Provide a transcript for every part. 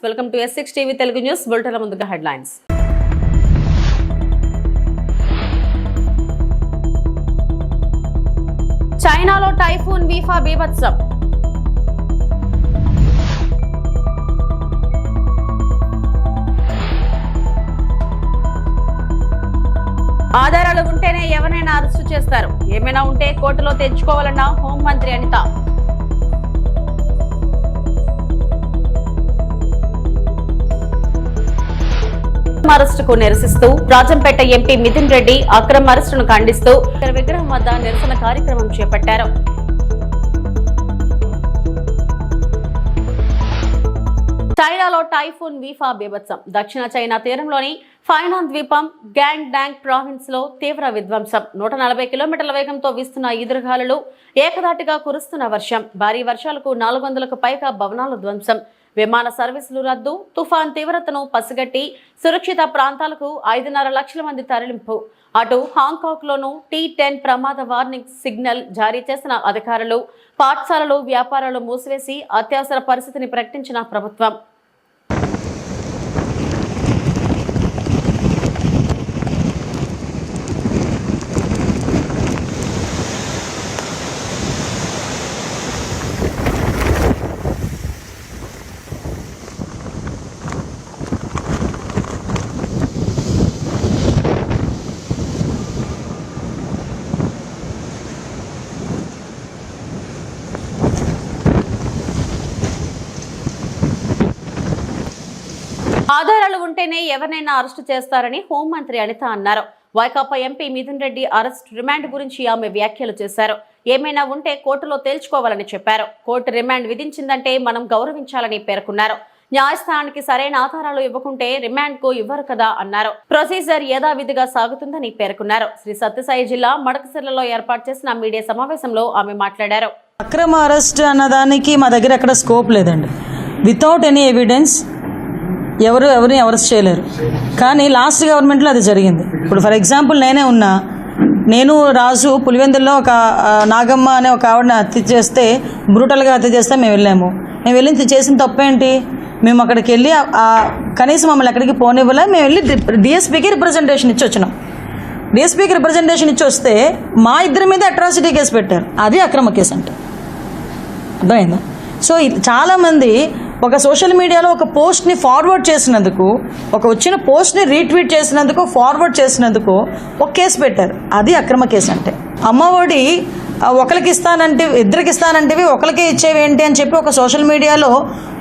Welcome to S6 TV Telugu news. బులెటిన్ల ముందుగా headlines. చైనాలో టైఫూన్ వీఫా బీభత్సం. ఆధారాలు ఉంటేనే ఎవరైనా అరెస్టు చేస్తారు. ఏమైనా ఉంటే కోర్టులో తెచ్చుకోవాలన్న హోంమంత్రి అనిత. అరెస్టుకు నిరసిస్తూ రాజంపేట ఎంపీ మిథున్ రెడ్డి అక్రమ అరెస్టును ఖండిస్తూ విగ్రహం వద్ద నిరసన కార్యక్రమం చేపట్టారు. చైనాలో టైఫూన్ వీఫా బీభత్సం. దక్షిణ చైనా తీరంలోని ఫైనాన్ ద్వీపం గ్యాంగ్ డాంగ్ ప్రావిన్స్ లో తీవ్ర విధ్వంసం. 140 కిలోమీటర్ల వేగంతో వీస్తున్న ఈదురుగాలులు, ఏకధాటిగా కురుస్తున్న వర్షం, భారీ వర్షాలకు 400కు పైగా భవనాల ధ్వంసం, విమాన సర్వీసులు రద్దు, తుఫాన్ తీవ్రతను పసిగట్టి సురక్షిత ప్రాంతాలకు 5.5 లక్షల మంది తరలింపు. అటు హాంకాంగ్ లోనూ T10 ప్రమాద వార్నింగ్ సిగ్నల్ జారీ చేసిన అధికారులు. పాఠశాలలు, వ్యాపారాలు మూసివేసి అత్యవసర పరిస్థితిని ప్రకటించిన ప్రభుత్వం. ఆధారాలు ఉంటేనే ఎవరినైనా అరెస్టు చేస్తారని హోంమంత్రి అనిత అన్నారు. Vaikapa MP Mithun Reddy arrest, remand గురించి ఆమె వ్యాఖ్యలు చేశారు. ఏమైనా ఉంటే కోర్టులో తేల్చుకోవాలని చెప్పారు. కోర్టు రిమాండ్ విధించిందంటే మనం గౌరవించాలని పేర్కొన్నారు. న్యాయస్థానానికి సరైన ఆధారాలు ఇవ్వకుంటే రిమాండ్ కు ఇవ్వరు కదా అన్నారు. ప్రొసీజర్ యథావిధిగా సాగుతుందని పేర్కొన్నారు. శ్రీ సత్యసాయి జిల్లా మడకసిర్లలో ఏర్పాటు చేసిన మీడియా సమావేశంలో ఆమె మాట్లాడారు. అక్రమ అరెస్ట్ అన్నదానికి మా దగ్గర ఎక్కడ స్కోప్ లేదండి. వితౌట్ ఎనీ ఎవిడెన్స్ ఎవరిని అరెస్ట్ చేయలేరు. కానీ లాస్ట్ గవర్నమెంట్లో అది జరిగింది. ఇప్పుడు ఫర్ ఎగ్జాంపుల్ నేను రాజు పులివెందుల్లో ఒక నాగమ్మ అనే ఒక ఆవిడని హత్య చేస్తే, బ్రూటల్గా హత్య చేస్తే మేము వెళ్ళాము. మేము వెళ్ళి చేసిన తప్పేంటి? మేము అక్కడికి వెళ్ళి కనీసం మమ్మల్ని ఎక్కడికి పోనివ్వలే. మేము వెళ్ళి డిఎస్పీకి రిప్రజెంటేషన్ ఇచ్చి వచ్చినాం. డిఎస్పీకి రిప్రజెంటేషన్ ఇచ్చి వస్తే మా ఇద్దరి మీద అట్రాసిటీ కేసు పెట్టారు. అది అక్రమ కేసు అంటే అర్థమైందా? సో చాలామంది ఒక సోషల్ మీడియాలో ఒక పోస్ట్ని ఫార్వర్డ్ చేసినందుకు, వచ్చిన పోస్ట్ని రీట్వీట్ చేసినందుకు, ఫార్వర్డ్ చేసినందుకు ఒక కేసు పెట్టారు. అది అక్రమ కేసు అంటే. అమ్మఒడి ఒకరికి ఇస్తానంటే, ఇద్దరికి ఇస్తానంటే ఒకరికే ఇచ్చేవి ఏంటి అని చెప్పి ఒక సోషల్ మీడియాలో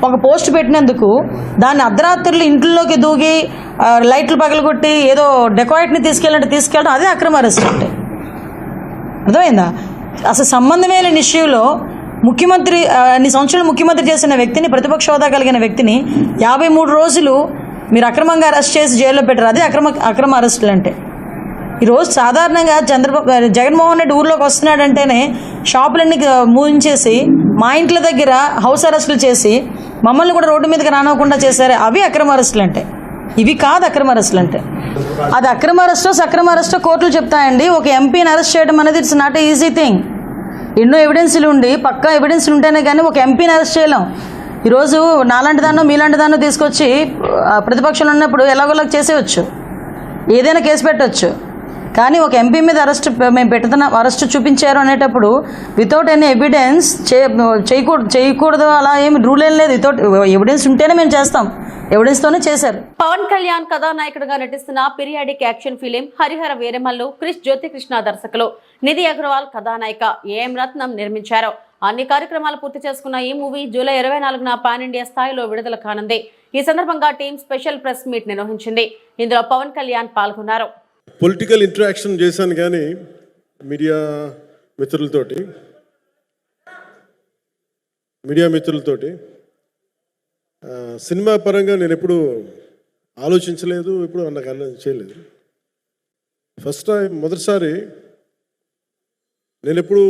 ఒక పోస్ట్ పెట్టినందుకు దాన్ని అర్ధరాత్రులు ఇంట్లోకి దూగి లైట్లు పగలగొట్టి ఏదో డెకాయిట్ని తీసుకెళ్ళడం అదే అక్రమ అరెస్ట్ అంటే. అర్థమైందా? అసలు సంబంధమే లేని ఇష్యూలో ముఖ్యమంత్రి అన్ని సంవత్సరాలు ముఖ్యమంత్రి చేసిన వ్యక్తిని, ప్రతిపక్ష హోదా కలిగిన వ్యక్తిని 53 రోజులు మీరు అక్రమంగా అరెస్ట్ చేసి జైల్లో పెట్టారు. అదే అక్రమ అరెస్టులు అంటే. ఈరోజు సాధారణంగా జగన్మోహన్ రెడ్డి ఊర్లోకి వస్తున్నాడంటేనే షాపులన్నీ మూయించేసి మా ఇంట్ల దగ్గర హౌస్ అరెస్టులు చేసి మమ్మల్ని కూడా రోడ్డు మీదకి రానివ్వకుండా చేశారు. అవి అక్రమ అరెస్టులు అంటే. ఇవి కాదు అక్రమ అరెస్టులు అంటే. అది అక్రమ అరెస్టో సక్రమ అరెస్టో కోర్టులు చెప్తాయండి. ఒక ఎంపీని అరెస్ట్ చేయడం అనేది it's not a easy thing. ఎన్నో ఎవిడెన్స్లు ఉండి, పక్కా ఎవిడెన్స్లు ఉంటేనే కానీ ఒక ఎంపీని అరెస్ట్ చేయలేం. ఈరోజు నాలాంటి దాన్నో మీలాంటి దాన్నో తీసుకొచ్చి ప్రతిపక్షంలో ఉన్నప్పుడు ఎలాగోలాగా చేసేయచ్చు, ఏదైనా కేసు పెట్టవచ్చు. కానీ ఒక ఎంపీ మీద మేము అరెస్ట్ చూపించారు అనేటప్పుడు వితౌట్ ఎనీ ఎవిడెన్స్ చేయకూడదు. అలా ఏమి రూల్ ఏం లేదు. వితౌట్ ఎవిడెన్స్ ఉంటేనే మేము చేస్తాం. ఎవిడెన్స్తోనే చేశారు. పవన్ కళ్యాణ్ కథానాయకుడిగా నటిస్తున్న periodic action film Harihara Veeramallu Jyothi Krishna దర్శకులు, నిధి అగర్వాల్ కథానాయిక ఏఎం రత్నం నిర్మించారు. అన్ని కార్యక్రమాలు పూర్తి చేసుకున్న ఈ మూవీ జూలై 24న పాన్ ఇండియా స్థాయిలో విడుదల కానుంది. ఈ సందర్భంగా టీం స్పెషల్ ప్రెస్ మీట్ నిర్వహించింది. ఇందులో పవన్ కళ్యాణ్ పాల్గొన్నారు. పొలిటికల్ ఇంటరాక్షన్ చేశాను కానీ మీడియా మిత్రులతోటి సినిమా పరంగా నేను ఎప్పుడు ఆలోచించలేదు, ఎప్పుడు నాకు చేయలేదు. ఫస్ట్ టైం మొదటిసారి నేను ఎప్పుడు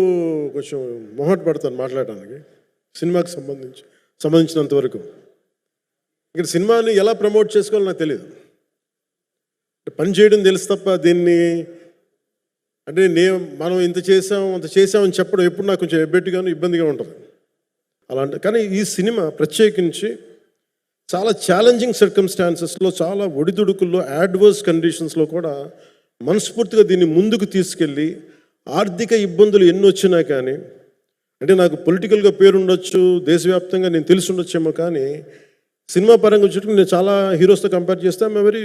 కొంచెం మొహమాట పడతాను మాట్లాడడానికి సినిమాకి సంబంధించినంత వరకు. ఇక్కడ సినిమాని ఎలా ప్రమోట్ చేసుకోవాలో నాకు తెలియదు. పని చేయడం తెలుసు తప్ప దీన్ని అంటే మనం ఇంత చేసామని చెప్పడం ఎప్పుడు నాకు కొంచెం ఎబ్బెట్టుగాను ఇబ్బందిగా ఉంటుంది. అలాంటి కానీ ఈ సినిమా ప్రత్యేకించి చాలా ఛాలెంజింగ్ సర్కమ్స్టాన్సెస్లో, చాలా ఒడిదుడుకుల్లో, యాడ్వర్స్ కండిషన్స్లో కూడా మనస్ఫూర్తిగా దీన్ని ముందుకు తీసుకెళ్ళి ఆర్థిక ఇబ్బందులు ఎన్ని వచ్చినా కానీ, అంటే నాకు పొలిటికల్గా పేరుండొచ్చు, దేశవ్యాప్తంగా నేను తెలిసి ఉండొచ్చేమో, కానీ సినిమా పరంగా వచ్చేటప్పుడు నేను చాలా హీరోస్తో కంపేర్ చేస్తే వెరీ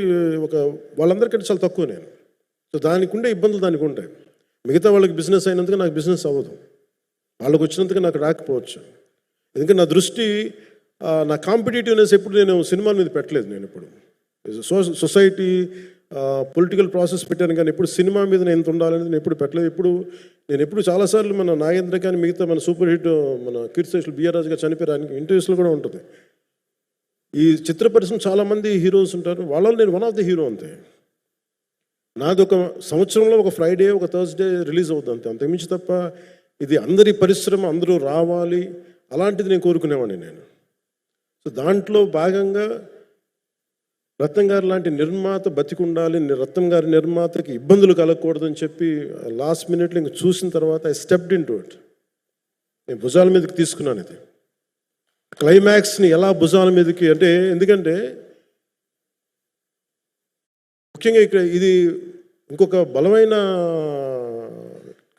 వాళ్ళందరికంటే చాలా తక్కువ నేను. సో దానికి ఉండే ఇబ్బందులు దానికి ఉంటాయి. మిగతా వాళ్ళకి బిజినెస్ అయినందుకు నాకు బిజినెస్ అవ్వదు, వాళ్ళకి వచ్చినందుకు నాకు రాకపోవచ్చు. ఎందుకంటే నా దృష్టి, నా కాంపిటేటివ్నెస్ ఎప్పుడు నేను సినిమాల మీద పెట్టలేదు. నేను ఇప్పుడు సొసైటీ పొలిటికల్ ప్రాసెస్ పెట్టాను, కానీ ఎప్పుడు సినిమా మీద నేను ఎంత ఉండాలని నేను ఎప్పుడు పెట్టలేదు. నేను ఎప్పుడు చాలాసార్లు మన నాగేంద్ర కానీ మిగతా మన సూపర్ హిట్ మన కీర్తిశేషులు బిఆర్ రాజు గారు చనిపోయారు ఇంటర్వ్యూస్లో కూడా ఉంటుంది. ఈ చిత్ర పరిశ్రమ చాలామంది హీరోస్ ఉంటారు, వాళ్ళలో నేను వన్ ఆఫ్ ది హీరో అంతే. నాది ఒక సంవత్సరంలో ఒక ఫ్రైడే, ఒక థర్స్డే రిలీజ్ అవుతుంది అంతకుమించి తప్ప ఇది అందరి పరిశ్రమ, అందరూ రావాలి అలాంటిది నేను కోరుకునేవాడిని నేను. సో దాంట్లో భాగంగా రత్నం గారు లాంటి నిర్మాత బతికుండాలి, రత్నం గారి నిర్మాతకి ఇబ్బందులు కలగకూడదని చెప్పి లాస్ట్ మినిట్లో ఇంక చూసిన తర్వాత I stepped in to it. నేను భుజాల మీదకి తీసుకున్నాను ఇది. క్లైమాక్స్ని ఎలా భుజాల మీదకి అంటే, ఎందుకంటే ముఖ్యంగా ఇక్కడ ఇది ఇంకొక బలమైన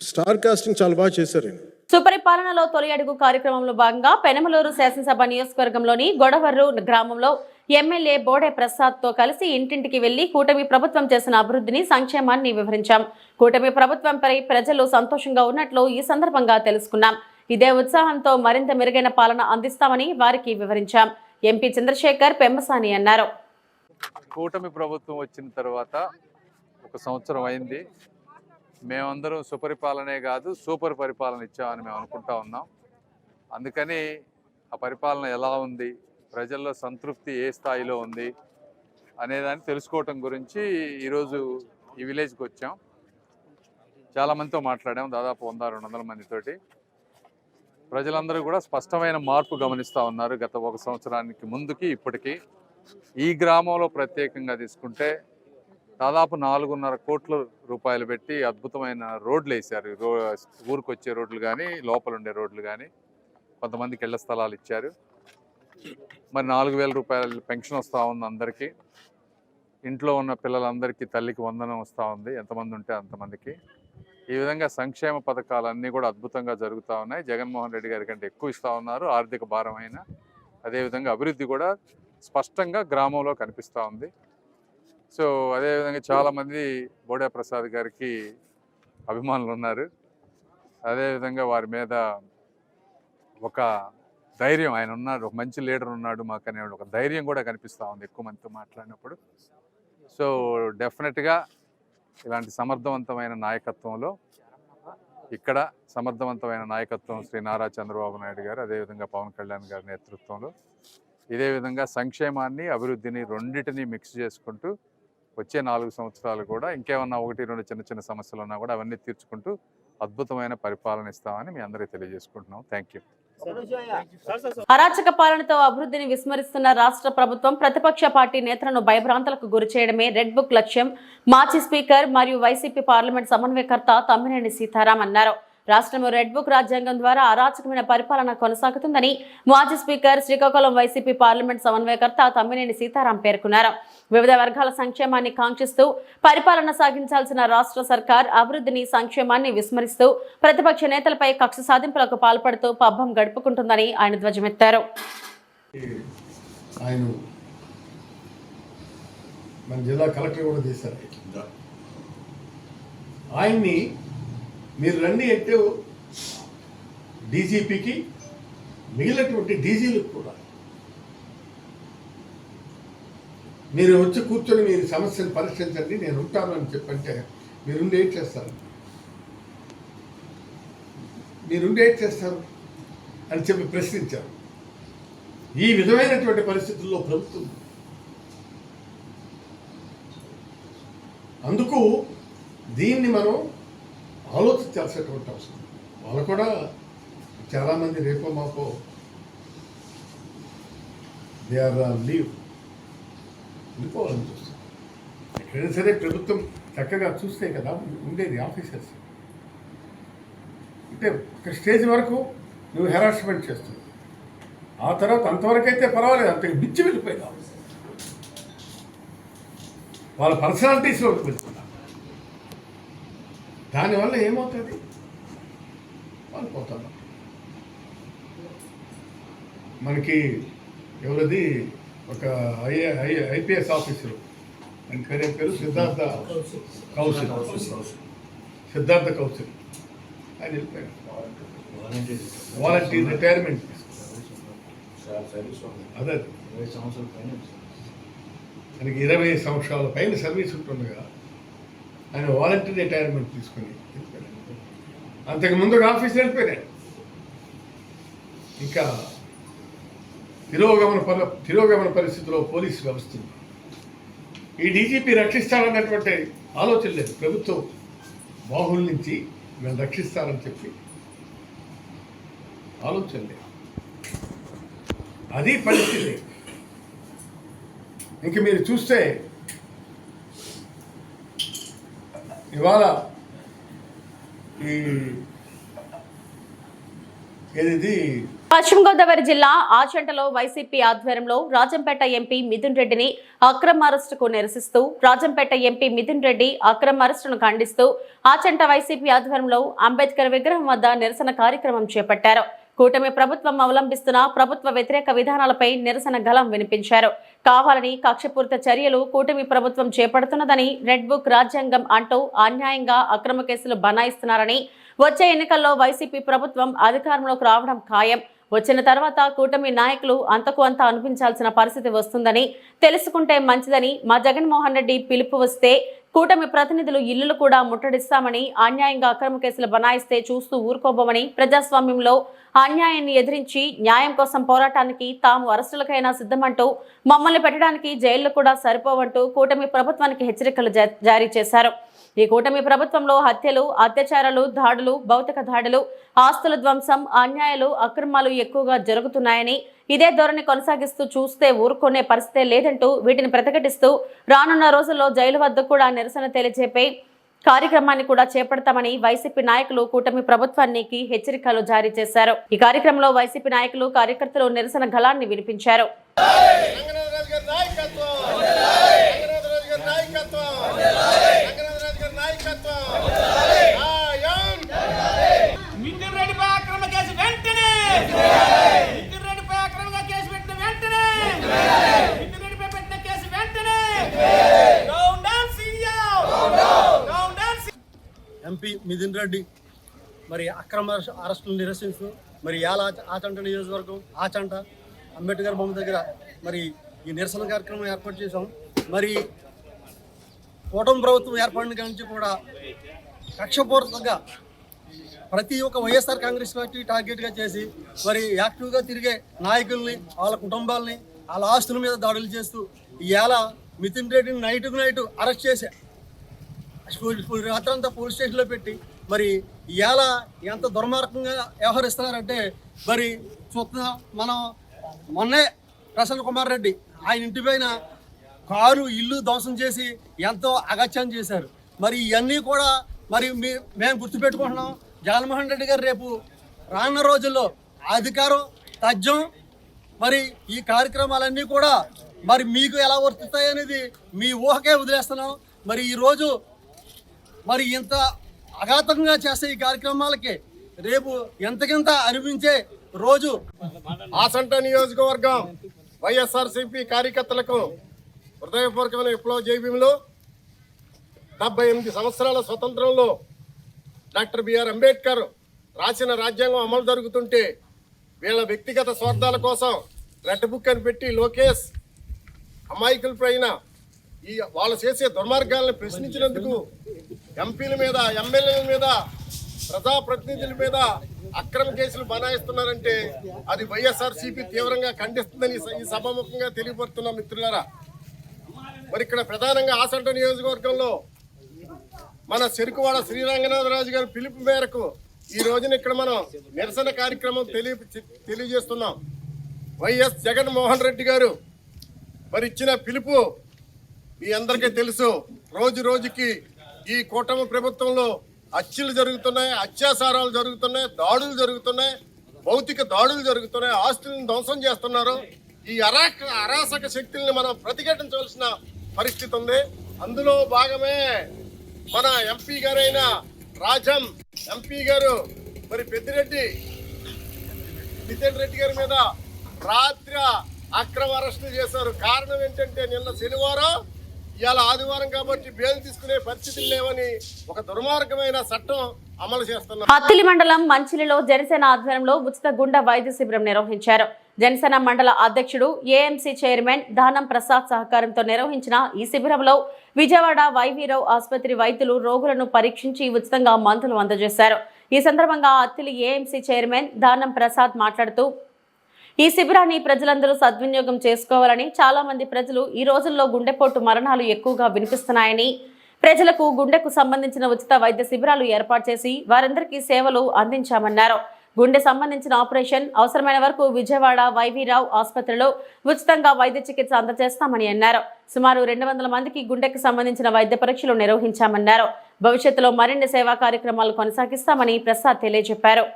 స్టార్ కాస్టింగ్ చాలా బాగా చేశారు. సుపరిపాలనలో తొలి అడుగు కార్యక్రమంలో భాగంగా పెనమలూరు శాసనసభ నియోజకవర్గంలోని గొడవర్రు గ్రామంలో ఎమ్మెల్యే బోడే ప్రసాద్ తో కలిసి ఇంటింటికి వెళ్లి కూటమి ప్రభుత్వం చేసిన అభివృద్ధిని, సంక్షేమాన్ని వివరించాం. కూటమి ప్రభుత్వంపై ప్రజలు సంతోషంగా ఉన్నట్లు ఈ సందర్భంగా తెలుసుకున్నాం. ఇదే ఉత్సాహంతో మరింత మెరుగైన పాలన అందిస్తామని వారికి వివరించాం. ఎంపీ చంద్రశేఖర్ పెమ్మసాని అన్నారు. కూటమి ప్రభుత్వం వచ్చిన తర్వాత 1 సంవత్సరం అయింది. మేమందరం సుపరిపాలనే కాదు, సూపర్ పరిపాలన ఇచ్చామని మేము అనుకుంటా ఉన్నాం. అందుకని ఆ పరిపాలన ఎలా ఉంది, ప్రజల్లో సంతృప్తి ఏ స్థాయిలో ఉంది అనేదాన్ని తెలుసుకోవటం గురించి ఈరోజు ఈ విలేజ్కి వచ్చాం. చాలామందితో మాట్లాడాం, దాదాపు 100-200 మందితోటి. ప్రజలందరూ కూడా స్పష్టమైన మార్పు గమనిస్తూ ఉన్నారు గత 1 సంవత్సరానికి ముందుకి ఇప్పటికీ. ఈ గ్రామంలో ప్రత్యేకంగా తీసుకుంటే దాదాపు 4.5 కోట్ల రూపాయలు పెట్టి అద్భుతమైన రోడ్లు వేశారు. ఊరికి వచ్చే రోడ్లు కానీ, లోపల ఉండే రోడ్లు కానీ, కొంతమందికి ఇళ్ల స్థలాలు ఇచ్చారు. మరి 4,000 రూపాయలు పెన్షన్ వస్తూ ఉంది అందరికీ. ఇంట్లో ఉన్న పిల్లలందరికీ తల్లికి వందనం వస్తూ ఉంది, ఎంతమంది ఉంటే అంతమందికి. ఈ విధంగా సంక్షేమ పథకాలన్నీ కూడా అద్భుతంగా జరుగుతూ ఉన్నాయి. జగన్మోహన్ రెడ్డి గారి కంటే ఎక్కువ ఇస్తూ ఉన్నారు. ఆర్థిక భారమైన అదేవిధంగా అభివృద్ధి కూడా స్పష్టంగా గ్రామంలో కనిపిస్తూ ఉంది. సో అదేవిధంగా చాలామంది బోడే ప్రసాద్ గారికి అభిమానులు ఉన్నారు. అదేవిధంగా వారి మీద ఒక ధైర్యం, ఆయన ఉన్నాడు, ఒక మంచి లీడర్ ఉన్నాడు మాకు అనే ఒక ధైర్యం కూడా కనిపిస్తూ ఉంది ఎక్కువ మందితో మాట్లాడినప్పుడు. సో డెఫినెట్గా ఇలాంటి సమర్థవంతమైన నాయకత్వంలో, ఇక్కడ సమర్థవంతమైన నాయకత్వం శ్రీ నారా చంద్రబాబు నాయుడు గారు, అదేవిధంగా పవన్ కళ్యాణ్ గారి నేతృత్వంలో ఇదే విధంగా సంక్షేమాన్ని, అభివృద్ధిని రెండింటినీ మిక్స్ చేసుకుంటూ వచ్చే 4 సంవత్సరాలు కూడా ఇంకేమన్నా 1-2 చిన్న చిన్న సమస్యలు ఉన్నా కూడా అవన్నీ తీర్చుకుంటూ అద్భుతమైన పరిపాలన ఇస్తామని మీ అందరికీ తెలియజేసుకుంటున్నాం. Thank you. అరాచక పాలనతో అభివృద్ధిని విస్మరిస్తున్న రాష్ట్ర ప్రభుత్వం ప్రతిపక్ష పార్టీ నేతలను భయభ్రాంతులకు గురి చేయడమే రెడ్ బుక్ లక్ష్యం మాజీ స్పీకర్ మరియు వైసీపీ పార్లమెంట్ సమన్వయకర్త తమ్మినేని సీతారాం అన్నారు. రాష్ట్రంలో రెడ్ బుక్ రాజ్యాంగం ద్వారా అరాచకమైన పరిపాలన కొనసాగుతుందని మాజీ స్పీకర్, శ్రీకాకుళం వైసీపీ పార్లమెంట్ సమన్వయకర్త తమ్మినేని సీతారాం పేర్కొన్నారు. వివిధ వర్గాల సంక్షేమాన్ని కాంక్షిస్తూ పరిపాలన సాగించాల్సిన రాష్ట్ర సర్కార్ అభివృద్ధిని, సంక్షేమాన్ని విస్మరిస్తూ ప్రతిపక్ష నేతలపై కక్ష సాధింపులకు పాల్పడుతూ పబ్బం గడుపుకుంటుందని ఆయన ధ్వజమెత్తారు. మన జిల్లా కలెక్టర్ కూడా చేశారు. ఆయన్ని మీరు రండి అంటే డీజీపీకి, మిగిలినటువంటి డీజీలకు కూడా మీరు వచ్చి కూర్చొని మీరు సమస్యను పరిష్కరించండి, నేను ఉంటాను అని చెప్పంటే మీరుండి ఏం చేస్తారు? మీరుండి ఏం చేస్తారు అని చెప్పి ప్రశ్నించారు. ఈ విధమైనటువంటి పరిస్థితుల్లో ప్రభుత్వం, అందుకు దీన్ని మనం ఆలోచించాల్సినటువంటి అవసరం. వాళ్ళు కూడా చాలామంది రేపో మాపో దే ఆర్ లీవ్ వెళ్ళిపోవాలని చూస్తారు. ఎక్కడైనా సరే ప్రభుత్వం చక్కగా చూస్తే కదా ఉండేది ఆఫీసర్స్. అంటే ఒక స్టేజ్ వరకు నువ్వు హెరాస్మెంట్ చేస్తున్నావు, ఆ తర్వాత అంతవరకు అయితే పర్వాలేదు, అంతకు మించి వెళ్ళిపోయింది ఆఫీస్. వాళ్ళ పర్సనాలిటీస్లోకి వెళ్తున్నారు. దానివల్ల ఏమవుతుంది, వాళ్ళు పోతారు. మనకి ఎవరిది ఒక ఐపీఎస్ ఆఫీసరు, ఆయన పేరు సిద్ధార్థ కౌశల్, ఆయన వెళ్ళిపోయాడు. వాలంటీర్ రిటైర్మెంట్ అదే ఆయనకి 20 సంవత్సరాల పైన సర్వీస్ ఉంటుండగా ఆయన వాలంటీర్ రిటైర్మెంట్ తీసుకొని వెళ్ళిపోయాడు. అంతకుముందు ఆఫీస్ వెళ్ళిపోయాడు. ఇంకా తిరోగమన పరిస్థితిలో పోలీసు వ్యవస్థ ఉంది. ఈ డీజీపీ రక్షిస్తారన్నటువంటి ఆలోచన లేదు. ప్రభుత్వం బాహుల నుంచి మేము రక్షిస్తారని చెప్పి ఆలోచన లేదు. అది పరిస్థితి. ఇంక మీరు చూస్తే ఇవాళ ఏది పశ్చిమ గోదావరి జిల్లా ఆచంటలో వైసీపీ ఆధ్వర్యంలో రాజంపేట ఎంపీ మిథున్ రెడ్డిని అక్రమ అరెస్టుకు నిరసిస్తూ రాజంపేట ఎంపీ మిథున్ రెడ్డి అక్రమ అరెస్టును ఖండిస్తూ ఆచంట వైసీపీ ఆధ్వర్యంలో అంబేద్కర్ విగ్రహం వద్ద నిరసన కార్యక్రమం చేపట్టారు. కూటమి ప్రభుత్వం అవలంబిస్తున్న ప్రభుత్వ వ్యతిరేక విధానాలపై నిరసన గళం వినిపించారు. కావాలని కక్షపూరిత చర్యలు కూటమి ప్రభుత్వం చేపడుతున్నదని, రెడ్ బుక్ రాజ్యాంగం అంటూ అన్యాయంగా అక్రమ కేసులు బనాయిస్తున్నారని, వచ్చే ఎన్నికల్లో వైసీపీ ప్రభుత్వం అధికారంలోకి రావడం ఖాయం, వచ్చిన తర్వాత కూటమి నాయకులు అంతకు అంత అనిపించాల్సిన పరిస్థితి వస్తుందని తెలుసుకుంటే మంచిదని, మా జగన్మోహన్ రెడ్డి పిలుపు వస్తే కూటమి ప్రతినిధులు ఇల్లులు కూడా ముట్టడిస్తామని, అన్యాయంగా అక్రమ కేసులు బనాయిస్తే చూస్తూ ఊరుకోబోమని, ప్రజాస్వామ్యంలో అన్యాయాన్ని ఎదిరించి న్యాయం కోసం పోరాటానికి తాము అరెస్టులకైనా సిద్ధమంటూ, మమ్మల్ని పెట్టడానికి జైళ్లు కూడా సరిపోవంటూ కూటమి ప్రభుత్వానికి హెచ్చరికలు జారీ చేశారు. ఈ కూటమి ప్రభుత్వంలో హత్యలు, అత్యాచారాలు, దాడులు, భౌతిక దాడులు, ఆస్తుల ధ్వంసం, అన్యాయాలు, అక్రమాలు ఎక్కువగా జరుగుతున్నాయని, ఇదే ధోరణి కొనసాగిస్తూ చూస్తే ఊరుకునే పరిస్థితే లేదంటూ వీటిని ప్రతిఘటిస్తూ రానున్న రోజుల్లో జైలు వద్ద కూడా నిరసన తెలియజేపే కార్యక్రమాన్ని కూడా చేపడతామని వైసీపీ నాయకులు కూటమి ప్రభుత్వానికి హెచ్చరికలు జారీ చేశారు. ఈ కార్యక్రమంలో వైసీపీ నాయకులు, కార్యకర్తలు నిరసన గళాన్ని వినిపించారు. ఎంపీ మిథున్ రెడ్డి మరి అక్రమ అరెస్టులు నిరసిస్తూ మరి ఆచంట నియోజకవర్గం ఆచంట అంబేద్కర్ బొమ్మ దగ్గర మరి ఈ నిరసన కార్యక్రమం ఏర్పాటు చేశాం. మరి కూటమి ప్రభుత్వం ఏర్పడిన నుంచి కూడా కక్షపూర్వకంగా ప్రతి ఒక్క వైఎస్ఆర్ కాంగ్రెస్ పార్టీ టార్గెట్గా చేసి మరి యాక్టివ్గా తిరిగే నాయకుల్ని, వాళ్ళ కుటుంబాలని, వాళ్ళ ఆస్తుల మీద దాడులు చేస్తూ ఇవాళ మిథున్ రెడ్డిని నైట్ అరెస్ట్ చేశా, రాత్రంతా పోలీస్ స్టేషన్లో పెట్టి మరి ఇవాళ ఎంత దుర్మార్గంగా వ్యవహరిస్తున్నారంటే మరి చూస్తున్నాం. మనం మొన్నే ప్రసన్న కుమార్ రెడ్డి ఆయన ఇంటి పైన కారు, ఇల్లు ధ్వంసం చేసి ఎంతో అగత్యం చేశారు. మరి ఇవన్నీ కూడా మరి మేము గుర్తుపెట్టుకుంటున్నాం. జగన్మోహన్ రెడ్డి గారు రేపు రానున్న రోజుల్లో అధికారం తథ్యం మరి ఈ కార్యక్రమాలన్నీ కూడా మరి మీకు ఎలా వర్తిస్తాయి అనేది మీ ఊహకే వదిలేస్తున్నాం. మరి ఈరోజు మరి ఇంత అఘాతంగా చేసే ఈ కార్యక్రమాలకి రేపు ఎంతకింత అనిపించే రోజు. ఆచంట నియోజకవర్గం వైఎస్ఆర్సీపీ కార్యకర్తలకు హృదయపూర్వకమైన విప్లవ జైభీములు. 78 సంవత్సరాల స్వతంత్రంలో డాక్టర్ బిఆర్ అంబేద్కర్ రాసిన రాజ్యాంగం అమలు జరుగుతుంటే వీళ్ళ వ్యక్తిగత స్వార్థాల కోసం రెడ్ బుక్ అని పెట్టి లోకేష్ అమాయకులపైన వాళ్ళు చేసే దుర్మార్గాలను ప్రశ్నించినందుకు ఎంపీల మీద, ఎమ్మెల్యేల మీద, ప్రజాప్రతినిధుల మీద అక్రమ కేసులు బనాయిస్తున్నారంటే అది వైఎస్ఆర్సీపీ తీవ్రంగా ఖండిస్తుందని ఈ సభాముఖంగా తెలియపరుస్తున్నాం మిత్రులారా. మరి ఇక్కడ ప్రధానంగా ఆచంట నియోజకవర్గంలో మన చెరుకువాడ శ్రీరంగనాథరాజు గారి పిలుపు మేరకు ఈ రోజున ఇక్కడ మనం నిరసన కార్యక్రమం తెలియజేస్తున్నాం. వైఎస్ జగన్మోహన్ రెడ్డి గారు మరి ఇచ్చిన పిలుపు మీ అందరికీ తెలుసు. రోజు రోజుకి ఈ కూటమి ప్రభుత్వంలో హత్యలు జరుగుతున్నాయి, అత్యాచారాలు జరుగుతున్నాయి, దాడులు జరుగుతున్నాయి, భౌతిక దాడులు జరుగుతున్నాయి, ఆస్తులను ధ్వంసం చేస్తున్నారు. ఈ అరాచక శక్తుల్ని మనం ప్రతిఘటించవలసిన పరిస్థితి ఉంది. అందులో భాగమే మన ఎంపీ గారైన రాజం ఎంపీ గారు మరి పెద్దిరెడ్డి నితిన్ రెడ్డి గారి మీద రాత్రి అక్రమ అరెస్టులు చేశారు. కారణం ఏంటంటే నిన్న శనివారం, ఇవాళ ఆదివారం కాబట్టి బెయిల్ తీసుకునే పరిస్థితులు లేవని ఒక దుర్మార్గమైన చట్టం అమలు చేస్తున్నారు. అత్తిలి మండలం మంచిలిలో జనసేన ఆధ్వర్యంలో ఉచిత గుండె వైద్య శిబిరం నిర్వహించారు. జనసేన మండల అధ్యక్షుడు ఏఎంసీ చైర్మన్ దానం ప్రసాద్ సహకారంతో నిర్వహించిన ఈ శిబిరంలో విజయవాడ వైవీరావు ఆసుపత్రి వైద్యులు రోగులను పరీక్షించి ఉచితంగా మందులు అందజేశారు. ఈ సందర్భంగా అత్తిలి ఏఎంసీ చైర్మన్ దానం ప్రసాద్ మాట్లాడుతూ ఈ శిబిరాన్ని ప్రజలందరూ సద్వినియోగం చేసుకోవాలని, చాలా మంది ప్రజలు ఈ రోజుల్లో గుండెపోటు మరణాలు ఎక్కువగా వినిపిస్తున్నాయని, ప్రజలకు గుండెకు సంబంధించిన ఉచిత వైద్య శిబిరాలు ఏర్పాటు చేసి వారందరికీ సేవలు అందించామన్నారు. గుండె సంబంధించిన ఆపరేషన్ అవసరమైన వరకు విజయవాడ వైవీరావు ఆసుపత్రిలో ఉచితంగా వైద్య చికిత్స అందజేస్తామని అన్నారు. సుమారు 200 మందికి గుండెకు సంబంధించిన వైద్య పరీక్షలు నిర్వహించామన్నారు. భవిష్యత్తులో మరిన్ని సేవా కార్యక్రమాలు కొనసాగిస్తామని ప్రసాద్ తెలియజెప్పారు.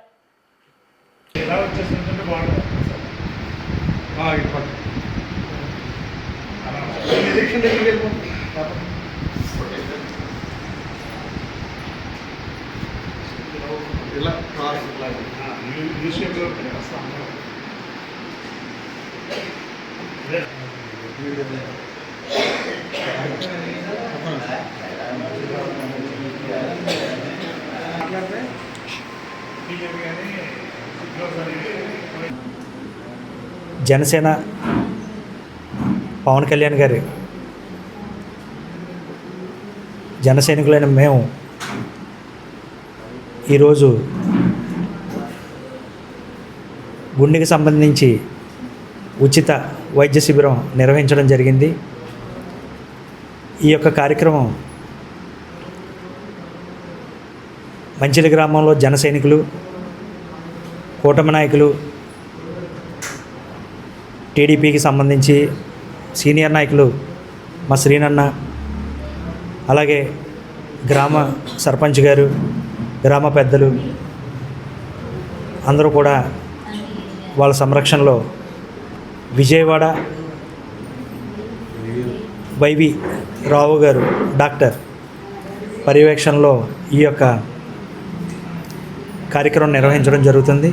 జనసేన పవన్ కళ్యాణ్ గారి జనసైనికులైన మేము ఈరోజు గుండెకి సంబంధించి ఉచిత వైద్య శిబిరం నిర్వహించడం జరిగింది. ఈ యొక్క కార్యక్రమం మంచిలి గ్రామంలో జనసైనికులు, కూటమి నాయకులు, టీడీపీకి సంబంధించి సీనియర్ నాయకులు మా శ్రీనన్న, అలాగే గ్రామ సర్పంచ్ గారు, గ్రామ పెద్దలు అందరూ కూడా వాళ్ళ సంరక్షణలో విజయవాడ వైవి రావు గారు డాక్టర్ పర్యవేక్షణలో ఈ యొక్క కార్యక్రమం నిర్వహించడం జరుగుతుంది.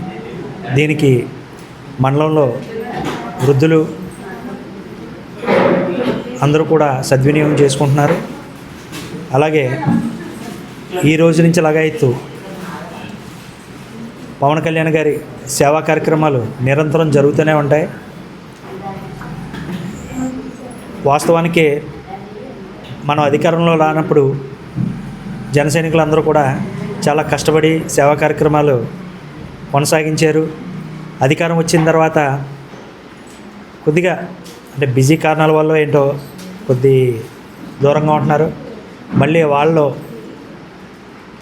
దీనికి మండలంలో వృద్ధులు అందరూ కూడా సద్వినియోగం చేసుకుంటున్నారు. అలాగే ఈ రోజు నుంచి లగాయత్తు పవన్ కళ్యాణ్ గారి సేవా కార్యక్రమాలు నిరంతరం జరుగుతూనే ఉంటాయి. వాస్తవానికి మనం అధికారంలో రానప్పుడు జనసైనికులందరూ కూడా చాలా కష్టపడి సేవా కార్యక్రమాలు కొనసాగించారు. అధికారం వచ్చిన తర్వాత కొద్దిగా అంటే బిజీ కారణాల వల్ల ఏంటో కొద్ది దూరంగా ఉంటున్నారు. మళ్ళీ వాళ్ళలో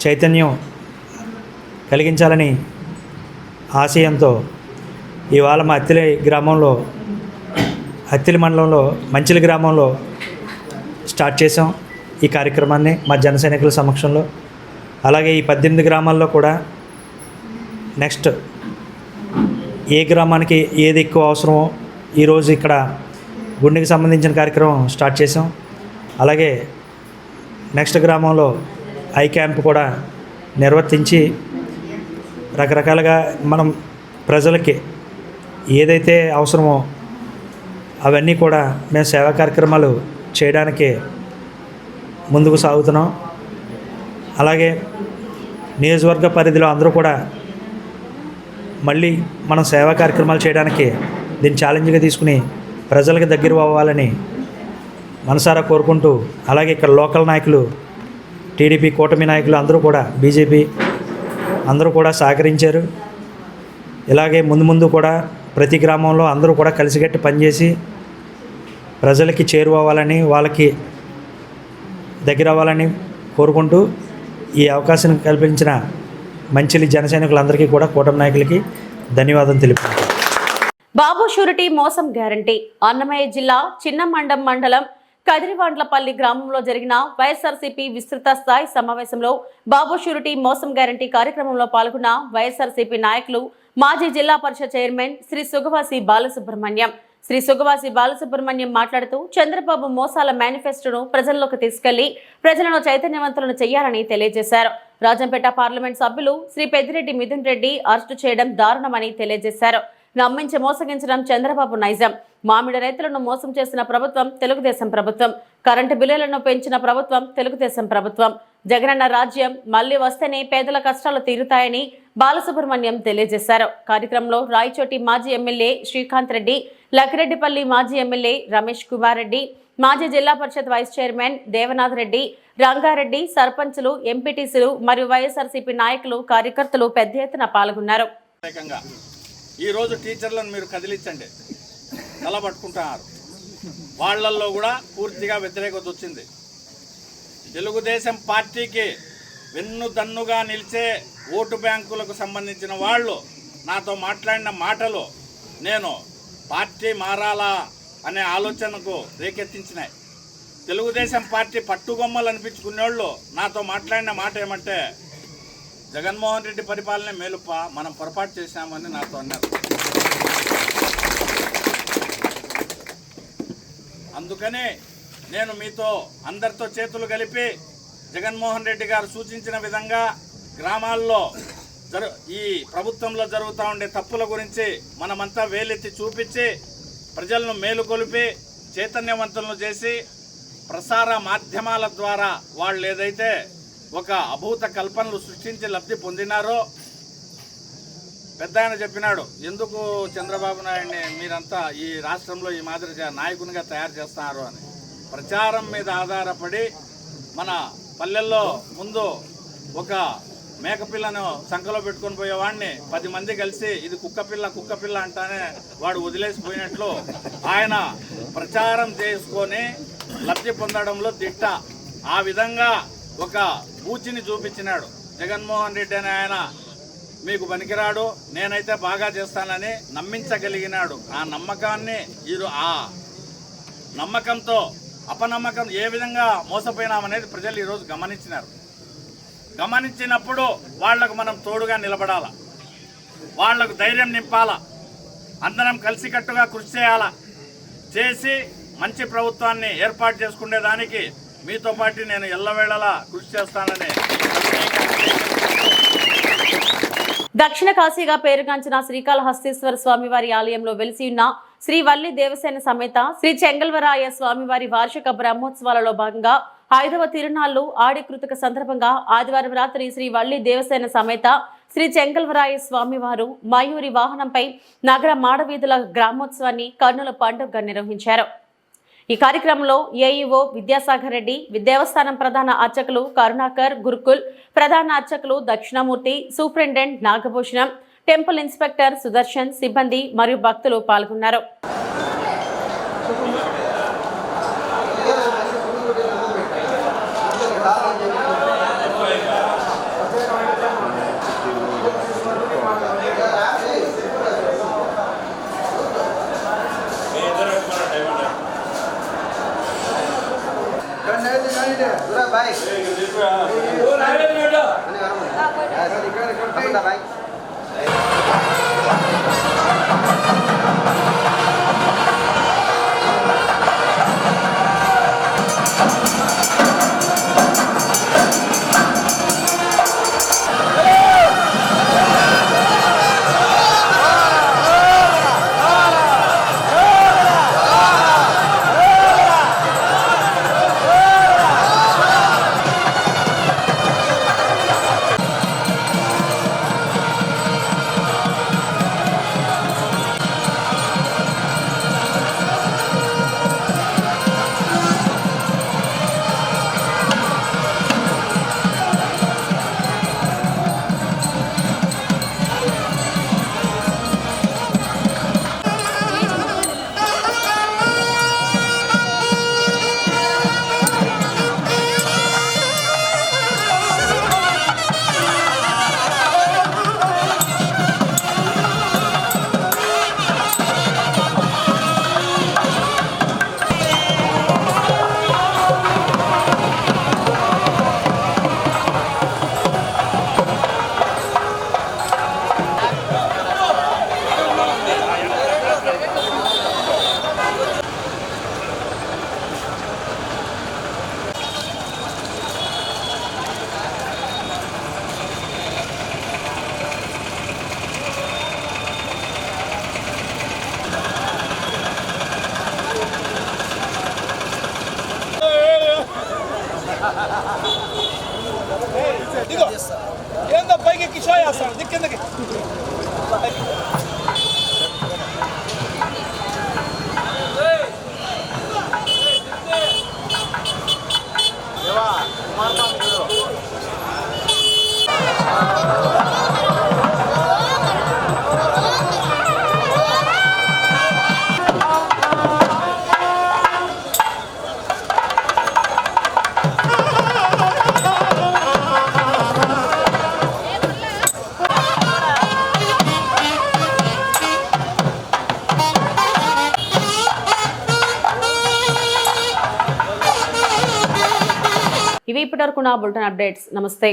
చైతన్యం కలిగించాలని ఆశయంతో ఇవాళ మా అత్తిలి మండలంలో మంచిలి గ్రామంలో స్టార్ట్ చేసాం ఈ కార్యక్రమాన్ని మా జన సైనికుల సమక్షంలో. అలాగే ఈ 18 గ్రామాల్లో కూడా నెక్స్ట్ ఏ గ్రామానికి ఏది ఎక్కువ అవసరమో ఈరోజు ఇక్కడ గుండెకి సంబంధించిన కార్యక్రమం స్టార్ట్ చేసాం. అలాగే నెక్స్ట్ గ్రామంలో ఐ క్యాంప్ కూడా నిర్వర్తించి రకరకాలుగా మనం ప్రజలకి ఏదైతే అవసరమో అవన్నీ కూడా మేము సేవా కార్యక్రమాలు చేయడానికి ముందుకు సాగుతున్నాం. అలాగే నియోజకవర్గ పరిధిలో అందరూ కూడా మళ్ళీ మనం సేవా కార్యక్రమాలు చేయడానికి దీన్ని ఛాలెంజ్గా తీసుకుని ప్రజలకు దగ్గర అవ్వాలని మనసారా కోరుకుంటూ, అలాగే ఇక్కడ లోకల్ నాయకులు, టీడీపీ కూటమి నాయకులు అందరూ కూడా, బీజేపీ అందరూ కూడా సహకరించారు. ఇలాగే ముందు కూడా ప్రతి గ్రామంలో అందరూ కూడా కలిసికట్టి పనిచేసి ప్రజలకి చేరువవ్వాలని, వాళ్ళకి దగ్గర అవ్వాలని కోరుకుంటూ ఈ అవకాశం కల్పించిన మంచిలి జనసైనికులందరికీ కూడా కూటమి నాయకులకి ధన్యవాదాలు తెలుపుతున్నాను. బాబు షూరిటీ మోసం గ్యారంటీ. అన్నమయ్య జిల్లా చిన్నమండం మండలం కదిరివాండ్లపల్లి గ్రామంలో జరిగిన వైఎస్ఆర్సీపీ విస్తృత స్థాయి సమావేశంలో బాబు షూరిటీ మోసం గ్యారంటీ కార్యక్రమంలో పాల్గొన్న వైఎస్ఆర్సీపీ నాయకులు మాజీ జిల్లా పరిషత్ చైర్మన్ శ్రీ సుగవాసి బాలసుబ్రహ్మణ్యం మాట్లాడుతూ చంద్రబాబు మోసాల మేనిఫెస్టోను ప్రజల్లోకి తీసుకెళ్లి ప్రజలను చైతన్యవంతులను చేయాలని తెలియజేశారు. రాజంపేట పార్లమెంట్ సభ్యులు శ్రీ పెద్దిరెడ్డి మిథున్ రెడ్డి అరెస్టు చేయడం దారుణమని తెలియజేశారు. నమ్మించి మోసగించడం చంద్రబాబు నైజం. మామిడి రైతులను మోసం చేసిన ప్రభుత్వం తెలుగుదేశం ప్రభుత్వం. కరెంటు బిల్లులను పెంచిన ప్రభుత్వం తెలుగుదేశం ప్రభుత్వం. జగనన్న రాజ్యం మళ్లీ వస్తేనే పేదల కష్టాలు తీరుతాయని బాలసుబ్రహ్మణ్యం తెలియజేశారు. కార్యక్రమంలో రాయచోటి మాజీ ఎమ్మెల్యే శ్రీకాంత్ రెడ్డి, లక్కిరెడ్డిపల్లి మాజీ ఎమ్మెల్యే రమేష్ కుమార్ రెడ్డి, మాజీ జిల్లా పరిషత్ వైస్ చైర్మన్ దేవనాథ్ రెడ్డి, రంగారెడ్డి, సర్పంచులు, ఎంపీటీసీలు మరియు వైఎస్ఆర్సీపీ నాయకులు, కార్యకర్తలు పెద్ద ఎత్తున పాల్గొన్నారు. ఈరోజు టీచర్లను మీరు కదిలించండి, తలపట్టుకుంటున్నారు. వాళ్ళల్లో కూడా పూర్తిగా వ్యతిరేకత వచ్చింది. తెలుగుదేశం పార్టీకి వెన్నుదన్నుగా నిలిచే ఓటు బ్యాంకులకు సంబంధించిన వాళ్ళు నాతో మాట్లాడిన మాటలు నేను పార్టీ మారాలా అనే ఆలోచనకు రేకెత్తించినాయి. తెలుగుదేశం పార్టీ పట్టుగొమ్మలు అనిపించుకునే వాళ్ళు నాతో మాట్లాడిన మాట ఏమంటే, జగన్మోహన్ రెడ్డి పరిపాలనే మేలుప, మనం పొరపాటు చేశామని నాతో అన్నారు. అందుకని నేను మీతో అందరితో చేతులు కలిపి జగన్మోహన్ రెడ్డి గారు సూచించిన విధంగా గ్రామాల్లో ఈ ప్రభుత్వంలో జరుగుతూ ఉండే తప్పుల గురించి మనమంతా వేలెత్తి చూపించి ప్రజలను మేలుకొలిపి చైతన్యవంతులను చేసి ప్రసార మాధ్యమాల ద్వారా వాళ్ళు ఏదైతే ఒక అభూత కల్పనలు సృష్టించి లబ్ధి పొందినారో, పెద్ద ఆయన చెప్పినాడు, ఎందుకు చంద్రబాబు నాయుడిని మీరంతా ఈ రాష్ట్రంలో ఈ మాదిరిగా నాయకునిగా తయారు చేస్తున్నారు అని. ప్రచారం మీద ఆధారపడి మన పల్లెల్లో ముందు ఒక మేకపిల్లను సంకలో పెట్టుకొని పోయేవాడిని 10 మంది కలిసి ఇది కుక్కపిల్ల అంటానే వాడు వదిలేసిపోయినట్లు ఆయన ప్రచారం చేసుకొని లబ్ధి పొందడంలో దిట్ట. ఆ విధంగా ఒక బూచిని చూపించినాడు. జగన్మోహన్ రెడ్డి అనే ఆయన మీకు పనికిరాడు, నేనైతే బాగా చేస్తానని నమ్మించగలిగినాడు. ఆ నమ్మకంతో అపనమ్మకం ఏ విధంగా మోసపోయినామనేది ప్రజలు ఈరోజు గమనించినారు. గమనించినప్పుడు వాళ్లకు మనం తోడుగా నిలబడాల, వాళ్లకు ధైర్యం నింపాల, అందరం కలిసికట్టుగా కృషి చేయాల. చేసి మంచి ప్రభుత్వాన్ని ఏర్పాటు చేసుకునేదానికి మీతో పాటు నేను ఎల్లవేళలా కృషి చేస్తానని. దక్షిణ కాశీగా పేరుగాంచిన శ్రీకాళహస్తీశ్వర స్వామివారి ఆలయంలో వెలిసి ఉన్న శ్రీ వల్లి దేవసేన సమేత శ్రీ చెంగల్వరాయ స్వామివారి వార్షిక బ్రహ్మోత్సవాలలో భాగంగా 5వ తిరునాళ్లు ఆడి కృతిక సందర్భంగా ఆదివారం రాత్రి శ్రీ వల్లి దేవసేన సమేత శ్రీ చెంగల్వరాయ స్వామివారు మయూరి వాహనంపై నగర మాడవీధుల గ్రామోత్సవాన్ని కర్నూలు పండుగగా నిర్వహించారు. ఈ కార్యక్రమంలో ఏఈఓ విద్యాసాగర్ రెడ్డి, దేవస్థానం ప్రధాన అర్చకులు కరుణాకర్, గురుకుల్ ప్రధాన అర్చకులు Dakshinamurthy, superintendent Nagabhushanam, temple inspector Sudarshan, సిబ్బంది మరియు భక్తులు పాల్గొన్నారు. ఇవి ఇప్పటివరకు నా బులెటిన్ అప్డేట్స్. నమస్తే.